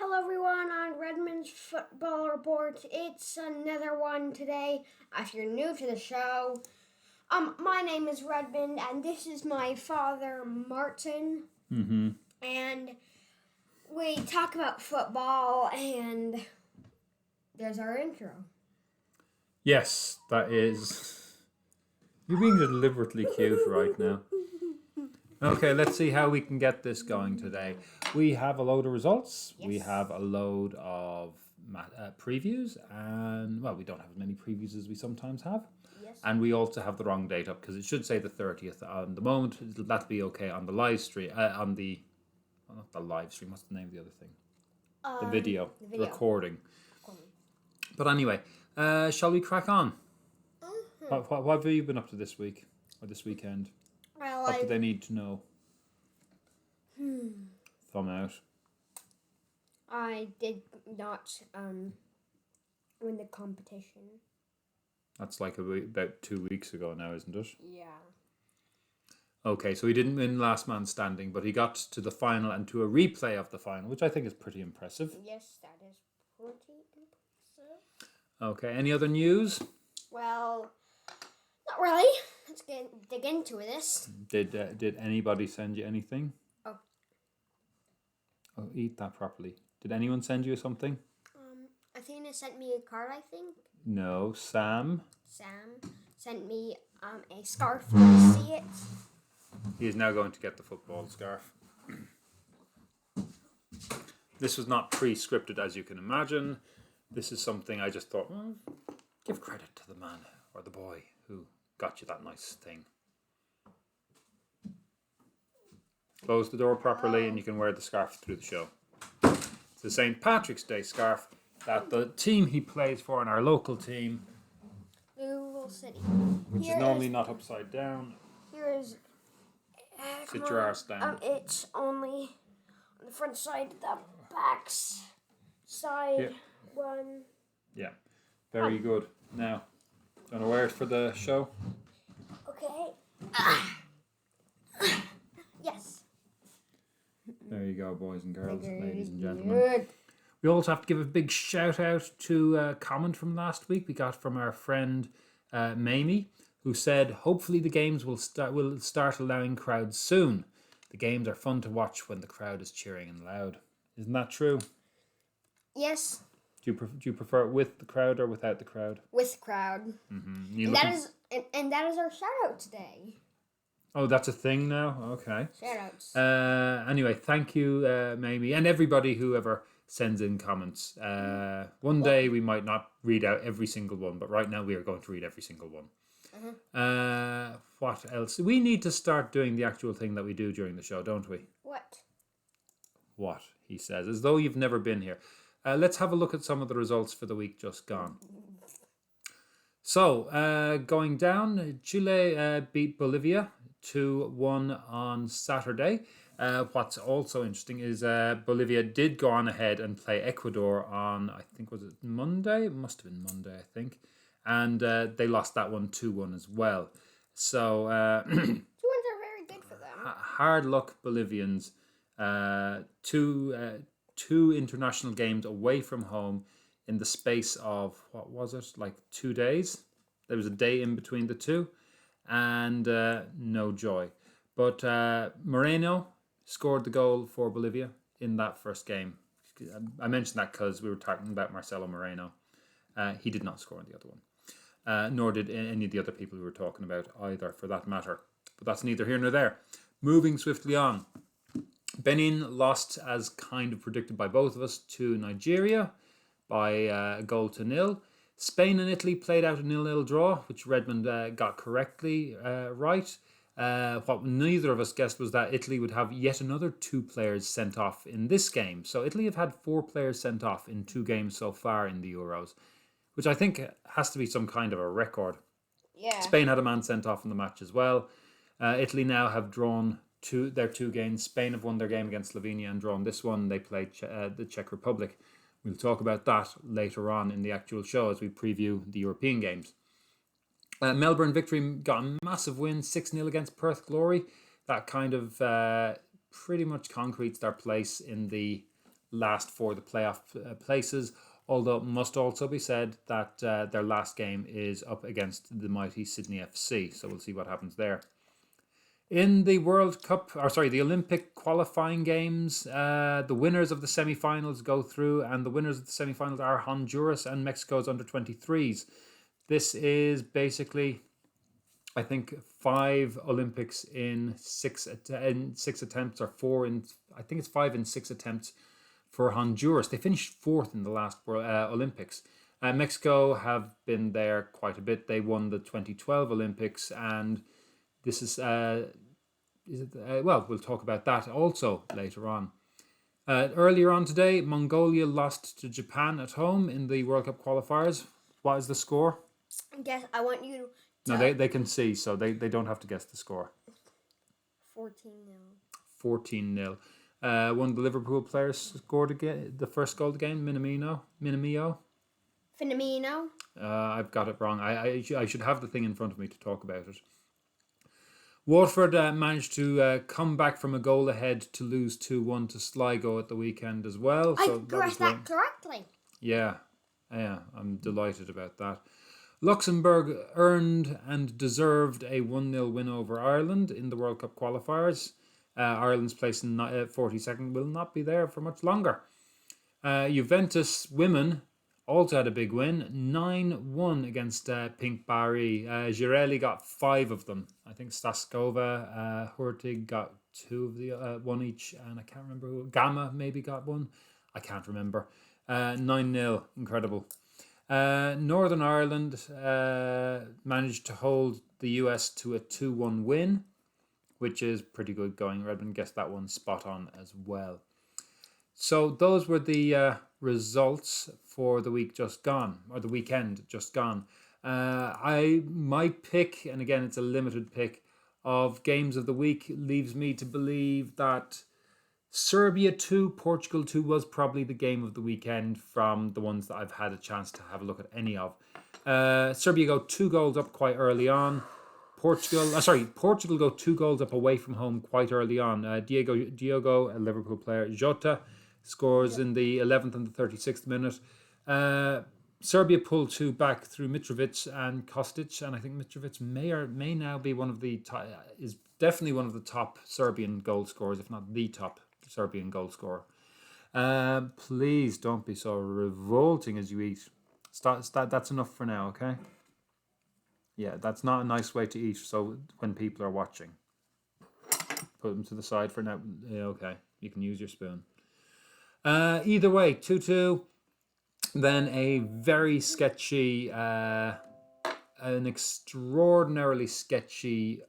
Hello everyone on Redmond's Football Report. It's another one today. If you're new to the show, my name is Redmond and this is my father Martin. And we talk about football and there's our intro. Yes, that is. You're being deliberately cute right now. Okay, let's see how we can get this going today. We have a load of results. Yes. We have a load of previews. And, well, we don't have as many previews as we sometimes have. Yes. And we also have the wrong date up because it should say the 30th on the moment. That'll be okay on the live stream. Not the live stream. What's the name of the other thing? The video. The recording. But anyway, shall we crack on? What have you been up to this week or this weekend? Well, What do they need to know? Thumb out. I did not win the competition. That's like about 2 weeks ago now, isn't it? Yeah. Okay, so he didn't win last man standing, but he got to the final and to a replay of the final, which I think is pretty impressive. Yes, that is pretty impressive. Okay, any other news? Well, not really. Let's dig into this. Did anybody send you anything? Oh, eat that properly. Did anyone send you something? Athena sent me a card, I think. No, Sam. Sam sent me a scarf. Did you see it? He is now going to get the football scarf. This was not pre-scripted, as you can imagine. This is something I just thought, give credit to the man or the boy who got you that nice thing. Close the door properly and you can wear the scarf through the show. It's the St. Patrick's Day scarf that the team he plays for in our local team, Louisville City. which is normally not upside down. Here is. Sit your arse down. It's only on the front side, the back side one. Yeah, very good. Now, do you want to wear it for the show? Okay. Yes. There you go, boys and girls, Very ladies and gentlemen. good. We also have to give a big shout out to a comment from last week we got from our friend Mamie, who said, hopefully the games will start allowing crowds soon. The games are fun to watch when the crowd is cheering and loud. Isn't that true? Yes. Do you prefer it with the crowd or without the crowd? With the crowd. Mm-hmm. And that is our shout out today. Oh, that's a thing now? Okay. Shout outs. Anyway, thank you, Mamie, and everybody who ever sends in comments. One day we might not read out every single one, but right now we are going to read every single one. What else? We need to start doing the actual thing that we do during the show, don't we? What, he says, as though you've never been here. Let's have a look at some of the results for the week just gone. So, going down, Chile beat Bolivia 2-1 on Saturday. What's also interesting is Bolivia did go on ahead and play Ecuador on, I think, was it Monday? It must have been Monday, I think. And they lost that one 2-1 as well. So 2 wins are very good for them. Hard luck, Bolivians. Two international games away from home in the space of, what was it, like 2 days? There was a day in between the two, and no joy. But Moreno scored the goal for Bolivia in that first game. I mentioned that because we were talking about Marcelo Moreno. He did not score in the other one. Nor did any of the other people we were talking about either, for that matter. But that's neither here nor there. Moving swiftly on. Benin lost, as kind of predicted by both of us, to Nigeria by a 0-0. Spain and Italy played out a 0-0 draw, which Redmond got correctly right. What neither of us guessed was that Italy would have yet another 2 players sent off in this game. So Italy have had 4 players sent off in 2 games so far in the Euros, which I think has to be some kind of a record. Yeah. Spain had a man sent off in the match as well. Italy now have drawn their 2 games. Spain have won their game against Slovenia and drawn this one. They played the Czech Republic. We'll talk about that later on in the actual show as we preview the European games. Melbourne Victory got a massive win, 6-0 against Perth Glory. That kind of pretty much concretes their place in the last for the playoff places, although it must also be said that their last game is up against the mighty Sydney FC, so we'll see what happens there. In the the Olympic qualifying games, the winners of the semi-finals go through, and the winners of the semi-finals are Honduras and Mexico's under-23s. This is basically, I think, 5 Olympics in 6 attempts, or 4 in, I think it's 5 in 6 attempts for Honduras. They finished 4th in the last Olympics. Mexico have been there quite a bit. They won the 2012 Olympics, and this is we'll talk about that also later on. Earlier on today, Mongolia lost to Japan at home in the World Cup Qualifiers. What is the score? Guess I want you to... No, they can see, so they don't have to guess the score. 14-0. 14-0. One of the Liverpool players scored again, the first goal of the game, Minamino. I've got it wrong. I should have the thing in front of me to talk about it. Watford managed to come back from a goal ahead to lose 2-1 to Sligo at the weekend as well. I guessed that correctly. Yeah, I'm delighted about that. Luxembourg earned and deserved a 1-0 win over Ireland in the World Cup Qualifiers. Ireland's place in 42nd will not be there for much longer. Juventus women also had a big win, 9-1 against Pink Bari. Girelli got 5 of them. I think Staskova, Hurtig got 2 of the one each, and I can't remember who. Gamma maybe got 1. I can't remember. 9-0, incredible. Northern Ireland managed to hold the US to a 2-1 win, which is pretty good going. Redmond guessed that one spot on as well. So those were the results for the week just gone, or the weekend just gone. My pick, and again it's a limited pick, of games of the week leaves me to believe that Serbia 2, Portugal 2 was probably the game of the weekend from the ones that I've had a chance to have a look at any of. Serbia go 2 goals up quite early on. Portugal go 2 goals up away from home quite early on. Diogo, a Liverpool player, Jota scores in the 11th and the 36th minute. Serbia pulled 2 back through Mitrovic and Kostic, and I think Mitrovic may now be is definitely one of the top Serbian goal scorers, if not the top Serbian goal scorer. Please don't be so revolting as you eat. That's enough for now, okay? Yeah, that's not a nice way to eat. So when people are watching, put them to the side for now. Yeah, okay, you can use your spoon. Either way, 2-2. Then a very sketchy, an extraordinarily sketchy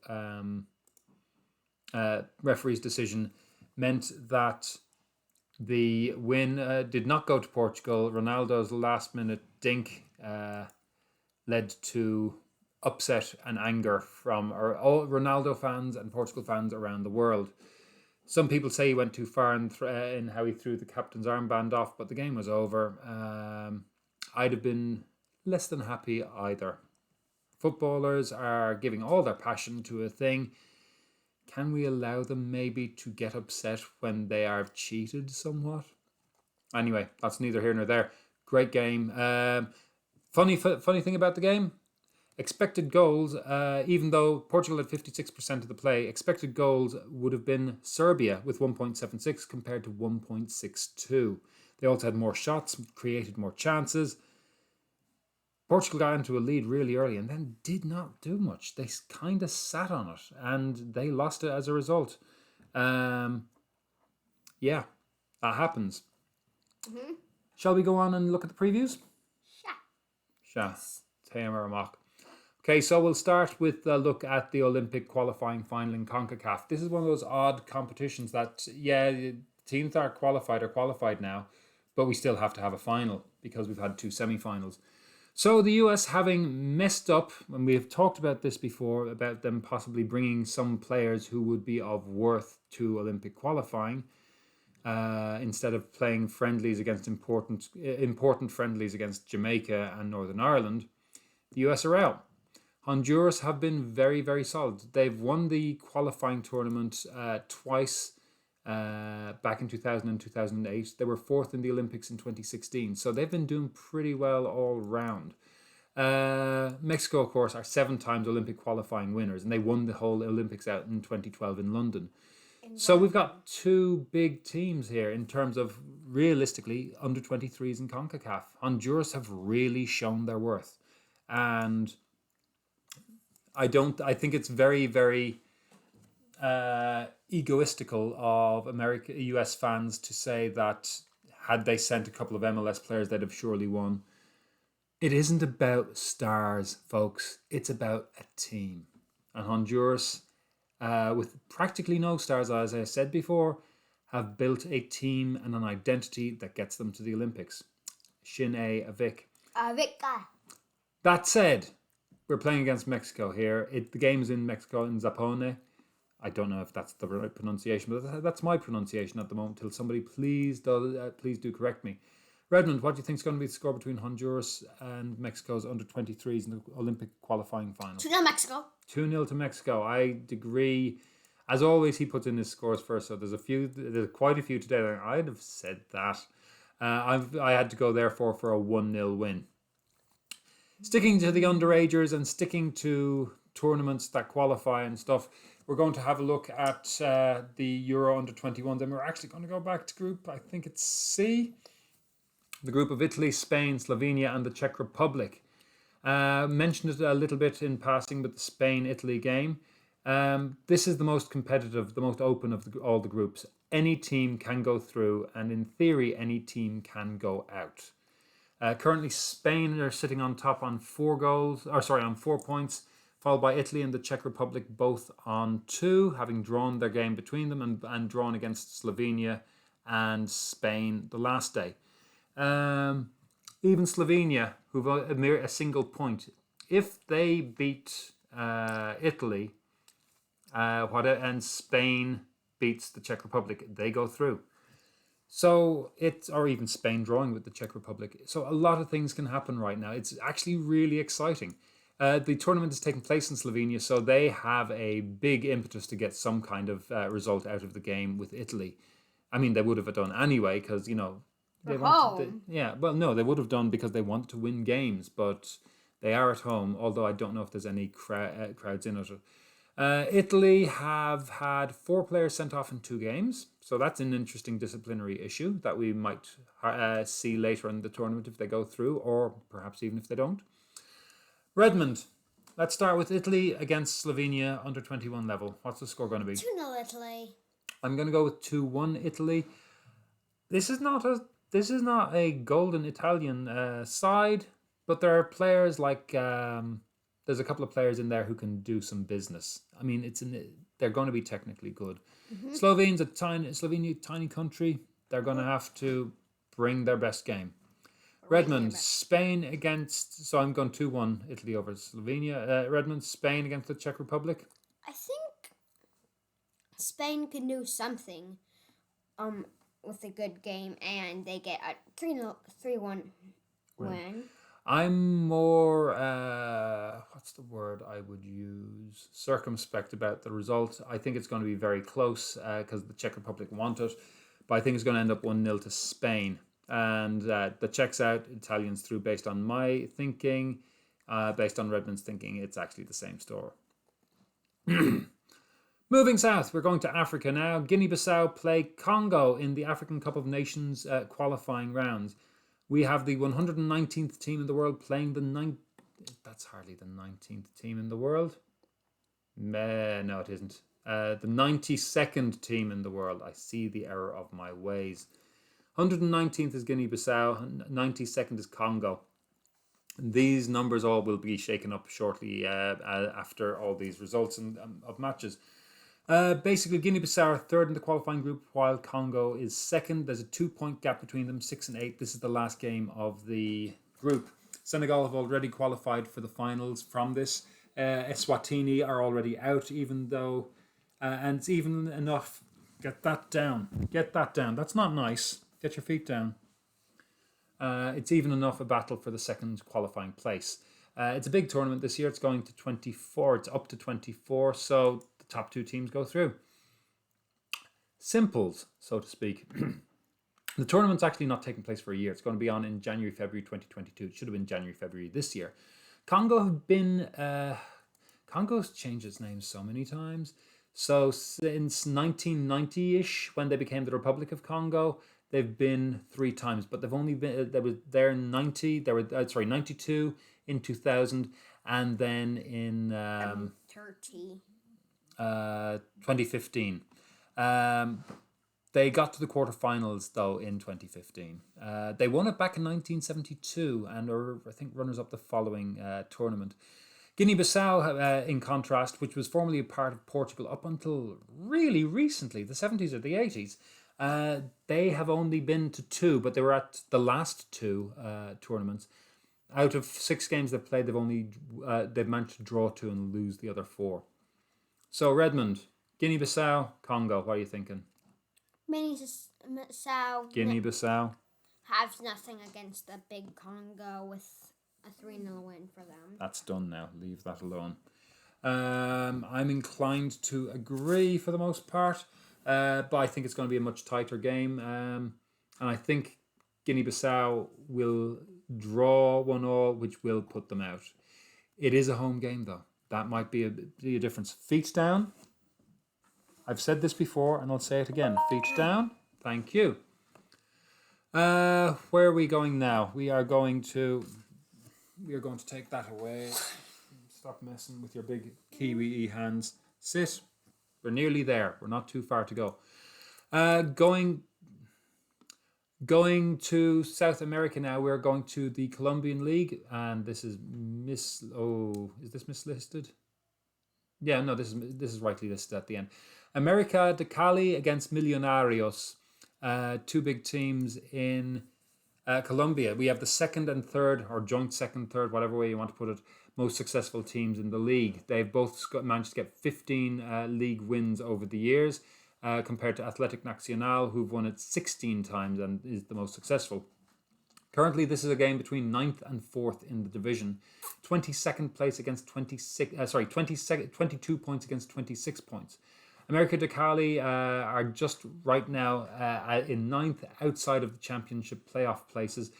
referee's decision meant that the win did not go to Portugal. Ronaldo's last-minute dink led to upset and anger from all Ronaldo fans and Portugal fans around the world. Some people say he went too far in how he threw the captain's armband off, but the game was over. I'd have been less than happy either. Footballers are giving all their passion to a thing. Can we allow them maybe to get upset when they are cheated somewhat? Anyway, that's neither here nor there. Great game. Funny thing about the game, expected goals, even though Portugal had 56% of the play, expected goals would have been Serbia with 1.76 compared to 1.62. They also had more shots, created more chances. Portugal got into a lead really early and then did not do much. They kind of sat on it and they lost it as a result. Yeah, that happens. Mm-hmm. Shall we go on and look at the previews? Sure. Okay, so we'll start with a look at the Olympic qualifying final in CONCACAF. This is one of those odd competitions that, teams that are qualified now, but we still have to have a final because we've had 2 semi-finals. So the US having messed up, and we have talked about this before, about them possibly bringing some players who would be of worth to Olympic qualifying, instead of playing friendlies against important friendlies against Jamaica and Northern Ireland, the US are out. Honduras have been very, very solid. They've won the qualifying tournament twice back in 2000 and 2008. They were fourth in the Olympics in 2016. So they've been doing pretty well all round. Mexico, of course, are 7 times Olympic qualifying winners, and they won the whole Olympics out in 2012 in London. So we've got 2 big teams here in terms of, realistically, under 23s in CONCACAF. Honduras have really shown their worth. And I think it's very, very egoistical of US fans to say that had they sent a couple of MLS players, they'd have surely won. It isn't about stars, folks. It's about a team. And Honduras, with practically no stars, as I said before, have built a team and an identity that gets them to the Olympics. Shin A Avik. Avika. That said, we're playing against Mexico here. The game's in Mexico, in Zapone. I don't know if that's the right pronunciation, but that's my pronunciation at the moment. Till somebody please do correct me. Redmond, what do you think is going to be the score between Honduras and Mexico's under 23s in the Olympic qualifying final? 2-0 Mexico. 2-0 to Mexico. I agree. As always, he puts in his scores first, so there's quite a few today. I'd have said that. I had to go therefore for a 1-0 win. Sticking to the underagers and sticking to tournaments that qualify and stuff, we're going to have a look at the Euro under 21. Then we're actually going to go back to group, I think it's C. The group of Italy, Spain, Slovenia and the Czech Republic. Mentioned it a little bit in passing with the Spain-Italy game. This is the most competitive, the most open of all the groups. Any team can go through, and in theory, any team can go out. Currently, Spain are sitting on top on 4 points, followed by Italy and the Czech Republic, both on 2, having drawn their game between them and drawn against Slovenia and Spain the last day. Even Slovenia, who've a single point, if they beat Italy and Spain beats the Czech Republic, they go through. So or even Spain drawing with the Czech Republic. So a lot of things can happen right now. It's actually really exciting. The tournament is taking place in Slovenia, so they have a big impetus to get some kind of result out of the game with Italy. I mean, they would have done anyway because, they would have done because they want to win games, but they are at home, although I don't know if there's any crowds in it. Italy have had 4 players sent off in 2 games, so that's an interesting disciplinary issue that we might see later in the tournament if they go through, or perhaps even if they don't. Redmond, let's start with Italy against Slovenia under 21 level. What's the score going to be? 2-0 Italy. I'm going to go with 2-1 Italy. This is not a golden Italian side, but there are players like there's a couple of players in there who can do some business. I mean, they're going to be technically good. Mm-hmm. Slovenia, tiny country. They're going to have to bring their best game. Redmond, Spain against. So I'm going 2-1 Italy over Slovenia. Redmond, Spain against the Czech Republic. I think Spain can do something. With a good game, and they get a 3-1 win. I'm more, what's the word I would use? Circumspect about the result. I think it's going to be very close because the Czech Republic want it, but I think it's going to end up 1-0 to Spain. And the Czechs out, Italians through based on my thinking. Based on Redmond's thinking, it's actually the same story. Moving south, we're going to Africa now. Guinea-Bissau play Congo in the African Cup of Nations qualifying rounds. We have the 119th team in the world playing that's hardly the 19th team in the world. No, it isn't. The 92nd team in the world. I see the error of my ways. 119th is Guinea-Bissau. 92nd is Congo. These numbers all will be shaken up shortly after all these results of matches. Basically, Guinea-Bissau are 3rd in the qualifying group, while Congo is 2nd. There's a 2-point gap between them, 6 and 8. This is the last game of the group. Senegal have already qualified for the finals from this. Eswatini are already out, even though... and it's even enough... Get that down. That's not nice. Get your feet down. It's even enough a battle for the 2nd qualifying place. It's a big tournament this year. It's going to 24. It's up to 24, so... top 2 teams go through. simples, so to speak. The tournament's actually not taking place for a year. It's going to be on in January, February 2022. It should have been January, February this year. Congo's changed its name so many times. So since 1990-ish, when they became the Republic of Congo, they've been 3 times. But they've only been there in 92 in 2000, and then in 2015. They got to the quarterfinals though in 2015. They won it back in 1972 and are, I think, runners-up the following tournament. Guinea-Bissau, in contrast, which was formerly a part of Portugal up until really recently, the 70s or the 80s, they have only been to 2, but they were at the last 2 tournaments. Out of 6 games they've played, they've managed to draw 2 and lose the other 4. So Redmond, Guinea-Bissau, Congo, what are you thinking? Guinea-Bissau has nothing against the big Congo with a 3-0 win for them. That's done now. Leave that alone. I'm inclined to agree for the most part, but I think it's going to be a much tighter game. And I think Guinea-Bissau will draw 1-1, which will put them out. It is a home game, though. That might be a difference. Feet down. I've said this before, and I'll say it again. Feet down. Thank you. Where are we going now? We are going to take that away. Stop messing with your big Kiwi hands. Sit. We're nearly there. We're not too far to go. Going to South America now. We're going to the Colombian League, and this is is this mislisted? Yeah, no, this is rightly listed at the end. America de Cali against Millonarios, 2 big teams in Colombia. We have the second and third, or joint second, third, whatever way you want to put it, most successful teams in the league. They've both managed to get 15 league wins over the years, compared to Athletic Nacional, who've won it 16 times and is the most successful. Currently, this is a game between 9th and 4th in the division. 22nd place against 22 points against 26 points. America de Cali are just right now in 9th, outside of the championship playoff places,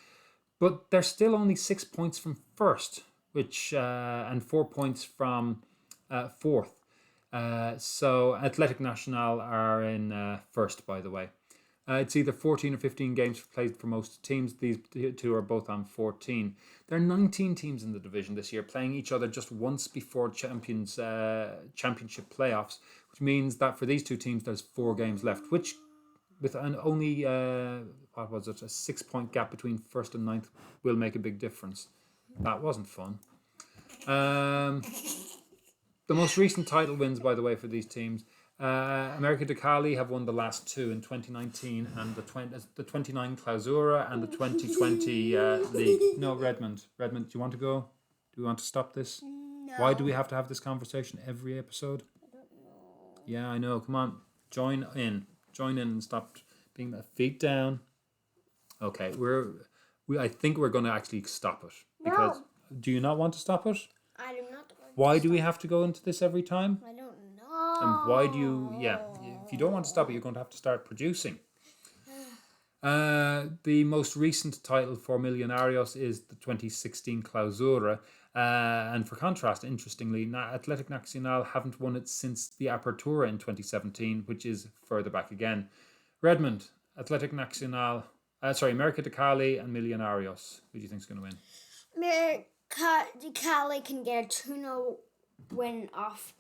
but they're still only 6 points from first, and 4 points from 4th. So Athletic Nacional are in first, by the way. It's either 14 or 15 games played for most teams. These 2 are both on 14. There are 19 teams in the division this year, playing each other just once before championship playoffs, which means that for these 2 teams there's 4 games left, which with an only a 6-point gap between first and 9th will make a big difference. That wasn't fun. The most recent title wins, by the way, for these teams, America de Cali have won the last 2 in 2019 and the 29 Clausura and the 2020 league. No, Redmond, do you want to go? Do we want to stop this? No. Why do we have to have this conversation every episode? I don't know. Yeah, I know. Come on, join in and stop being that. Feet down. Okay, I think we're going to actually stop it, because do you not want to stop it? I do not. Why do we have to go into this every time? I don't know. And why do you... Yeah, if you don't want to stop it, you're going to have to start producing. The most recent title for Millonarios is the 2016 Clausura. And for contrast, interestingly, Athletic Nacional haven't won it since the Apertura in 2017, which is further back again. Redmond, Athletic Nacional... America de Cali and Millonarios. Who do you think is going to win? America de Cali can get a 2-0 win off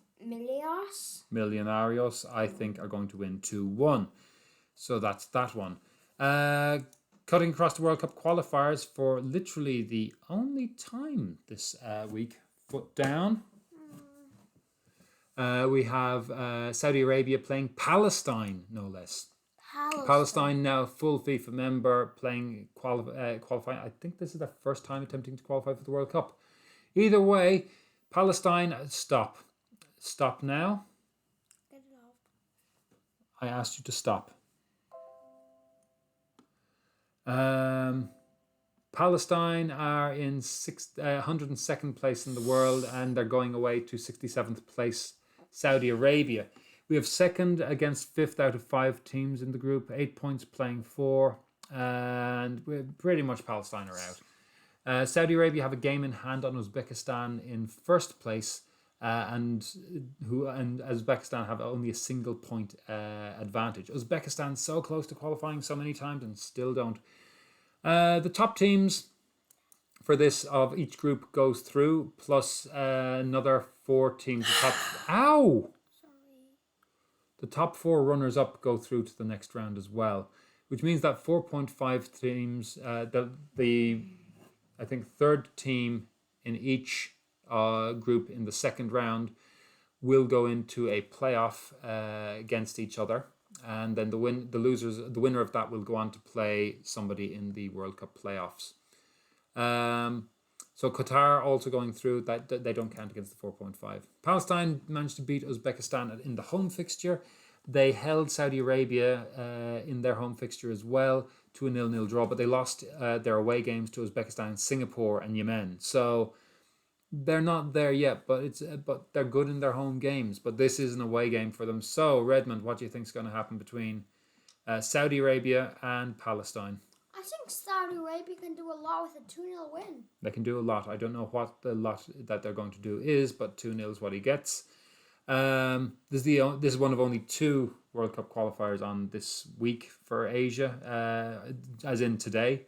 Millonarios, I think, are going to win 2-1. So that's that one. Cutting across the World Cup qualifiers for literally the only time this week. Foot down. We have Saudi Arabia playing Palestine, no less. Palestine now full FIFA member, playing qualifying. I think this is their first time attempting to qualify for the World Cup. Either way, Palestine, stop. Stop now. Get it off. I asked you to stop. Palestine are in 102nd place in the world, and they're going away to 67th place Saudi Arabia, We have second against fifth out of 5 teams in the group, 8 points playing 4, and we're pretty much Palestine are out. Saudi Arabia have a game in hand on Uzbekistan in first place, and Uzbekistan have only a single point advantage. Uzbekistan so close to qualifying so many times and still don't. The top teams for this of each group goes through, plus another 4 teams. The top 4 runners-up go through to the next round as well, which means that 4.5 teams, I think third team in each group in the second round will go into a playoff against each other, and then the winner of that will go on to play somebody in the World Cup playoffs. So Qatar also going through, that they don't count against the 4.5. Palestine managed to beat Uzbekistan in the home fixture. They held Saudi Arabia in their home fixture as well to a 0-0 draw, but they lost their away games to Uzbekistan, Singapore and Yemen. So they're not there yet, but they're good in their home games. But this is an away game for them. So Redmond, what do you think is going to happen between Saudi Arabia and Palestine? I think Saudi Arabia can do a lot with a 2-0 win. They can do a lot. I don't know what the lot that they're going to do is, but 2-0 is what he gets. This is one of only 2 World Cup qualifiers on this week for Asia, as in today.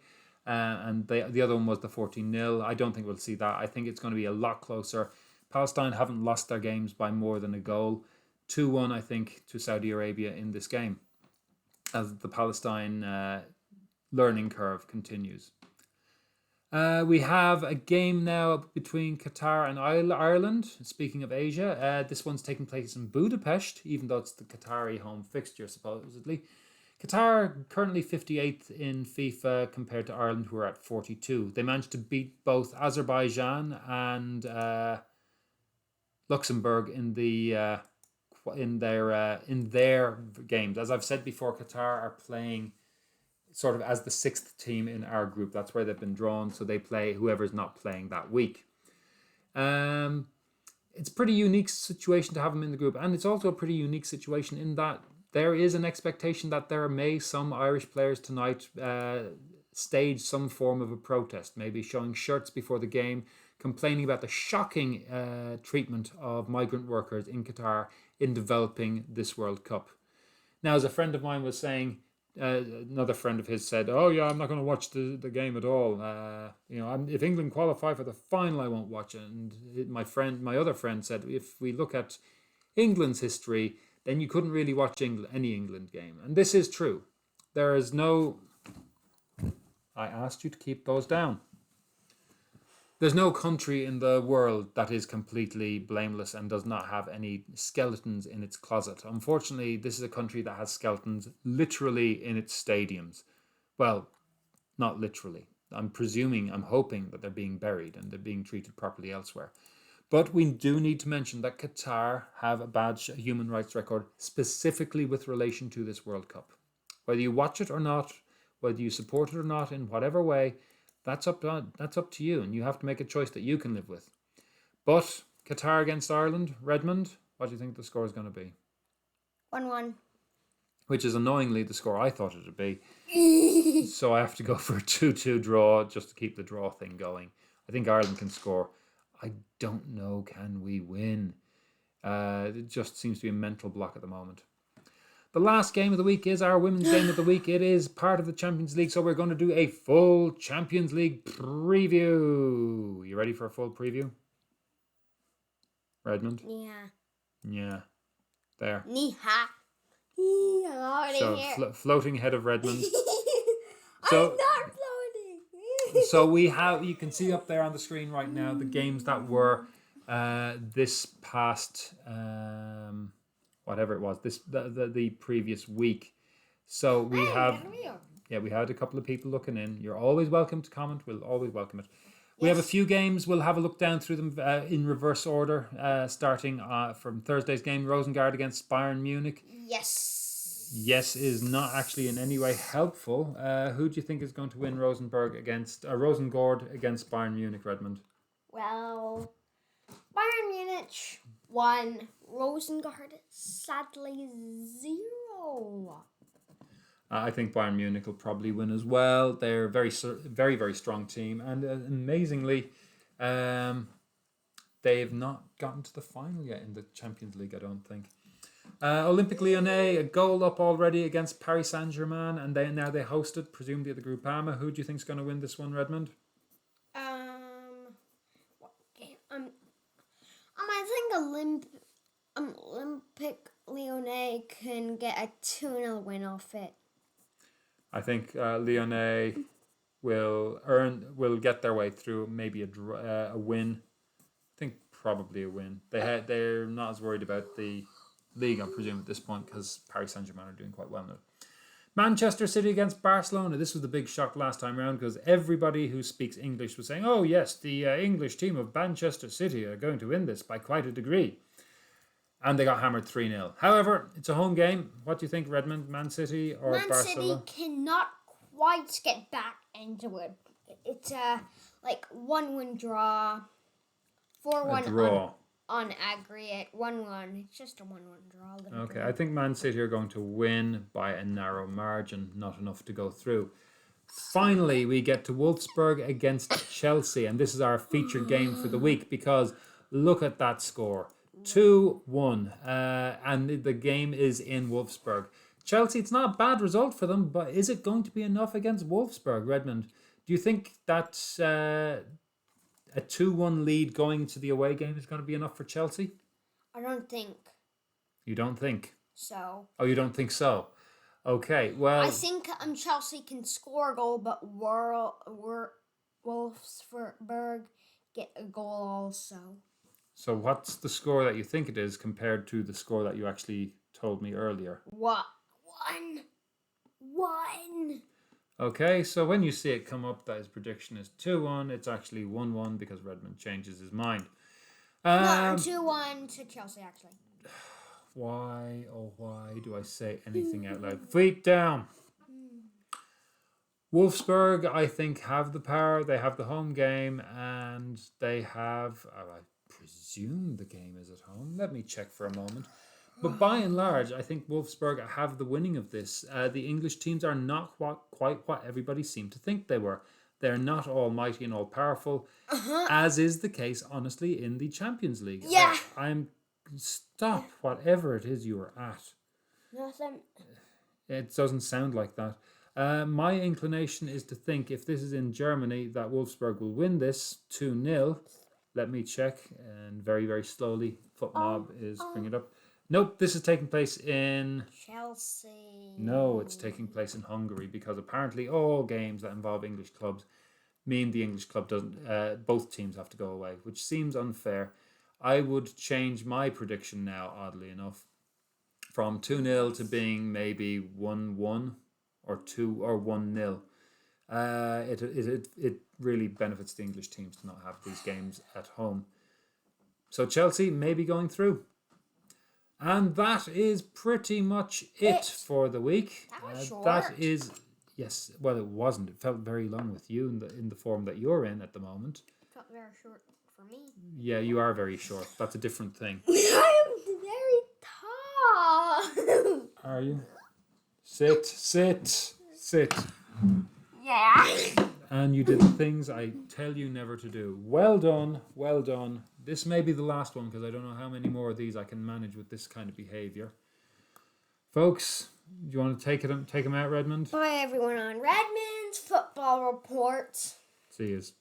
And the other one was the 14-0. I don't think we'll see that. I think it's going to be a lot closer. Palestine haven't lost their games by more than a goal. 2-1, I think, to Saudi Arabia in this game, as the Palestine learning curve continues. We have a game now between Qatar and Ireland. Speaking of Asia, this one's taking place in Budapest, even though it's the Qatari home fixture, supposedly. Qatar currently 58th in FIFA compared to Ireland, who are at 42. They managed to beat both Azerbaijan and Luxembourg in their games. As I've said before, Qatar are playing sort of as the 6th team in our group. That's where they've been drawn, so they play whoever's not playing that week. It's a pretty unique situation to have them in the group, and it's also a pretty unique situation in that there is an expectation that there may some Irish players tonight stage some form of a protest, maybe showing shirts before the game, complaining about the shocking treatment of migrant workers in Qatar in developing this World Cup. Now, as a friend of mine was saying, another friend of his said, "Oh yeah, I'm not going to watch the game at all. If England qualify for the final, I won't watch it." And my other friend said, "If we look at England's history, then you couldn't really watch any England game." And this is true. There is no... I asked you to keep those down. There's no country in the world that is completely blameless and does not have any skeletons in its closet. Unfortunately, this is a country that has skeletons literally in its stadiums. Well, not literally. I'm hoping that they're being buried and they're being treated properly elsewhere. But we do need to mention that Qatar have a bad human rights record, specifically with relation to this World Cup. Whether you watch it or not, whether you support it or not, in whatever way, that's up to you, and you have to make a choice that you can live with. But Qatar against Ireland, Redmond, what do you think the score is going to be? 1-1. Which is annoyingly the score I thought it would be. So I have to go for a 2-2 draw just to keep the draw thing going. I think Ireland can score. I don't know, can we win? It just seems to be a mental block at the moment. The last game of the week is our women's game of the week. It is part of the Champions League, so we're going to do a full Champions League preview. You ready for a full preview? Redmond? Yeah. There. So floating ahead of Redmond. So, I'm not floating. So you can see up there on the screen right now the games that were this past... whatever it was, the previous week. So we had a couple of people looking in. You're always welcome to comment. We'll always welcome it. We have a few games. We'll have a look down through them in reverse order, starting from Thursday's game, Rosengard against Bayern Munich. Yes is not actually in any way helpful. Who do you think is going to win Rosengard against Bayern Munich, Redmond? Well, Bayern Munich 1, Rosengard sadly 0. I think Bayern Munich will probably win as well. They're a very, very strong team. And amazingly, they've not gotten to the final yet in the Champions League, I don't think. Olympic Lyonnais, a goal up already against Paris Saint-Germain, and they hosted, presumably at the Groupama. Who do you think is going to win this one, Redmond? What game? I think Olympic Lyonnais can get a 2-0 win off it. I think Lyonnais will get their way through, maybe a win. I think probably a win. They're not as worried about the league, I presume, at this point, because Paris Saint-Germain are doing quite well now. Manchester City against Barcelona. This was the big shock last time around because everybody who speaks English was saying, oh yes, the English team of Manchester City are going to win this by quite a degree. And they got hammered 3-0. However, it's a home game. What do you think, Redmond? Man City or Barcelona? Man City cannot quite get back into it. It's a 1-1 draw, 4-1 draw. On aggregate, 1-1. It's just a 1-1 draw. Okay, I think Man City are going to win by a narrow margin, not enough to go through. Finally, we get to Wolfsburg against Chelsea, and this is our featured game for the week because look at that score. 2-1, and the game is in Wolfsburg. Chelsea, it's not a bad result for them, but is it going to be enough against Wolfsburg, Redmond? Do you think that a 2-1 lead going to the away game is going to be enough for Chelsea? I don't think You don't think? so. Oh, you don't think so? Okay, well... I think Chelsea can score a goal, but Wolfsburg get a goal also. So what's the score that you think it is compared to the score that you actually told me earlier? What? 1. Okay, so when you see it come up that his prediction is 2-1, it's actually 1-1 because Redmond changes his mind. No, 2-1 to Chelsea, actually. Why, oh why do I say anything out loud? Feet down! Wolfsburg, I think, have the power. They have the home game and they have... I presume the game is at home. Let me check for a moment. But by and large, I think Wolfsburg have the winning of this. The English teams are not quite what everybody seemed to think they were. They're not almighty and all-powerful, as is the case, honestly, in the Champions League. Yeah. Stop whatever it is you are at. Nothing. It doesn't sound like that. My inclination is to think if this is in Germany, that Wolfsburg will win this 2-0. Let me check, and very, very slowly, FootMob is bringing it up. Nope, this is taking place in... Chelsea. No, it's taking place in Hungary because apparently all games that involve English clubs mean the English club doesn't... both teams have to go away, which seems unfair. I would change my prediction now, oddly enough, from 2-0 to being maybe 1-1 or 2 or 1-0. It really benefits the English teams to not have these games at home. So Chelsea may be going through. And that is pretty much it for the week. That was short. That is, yes, well, it wasn't. It felt very long with you in the form that you're in at the moment. It felt very short for me. Yeah, you are very short. That's a different thing. I am very tall. Are you? Sit. Yeah. And you did the things I tell you never to do. Well done. This may be the last one because I don't know how many more of these I can manage with this kind of behaviour. Folks, do you want to take him out, Redmond? Bye, everyone, on Redmond's Football Report. See yous.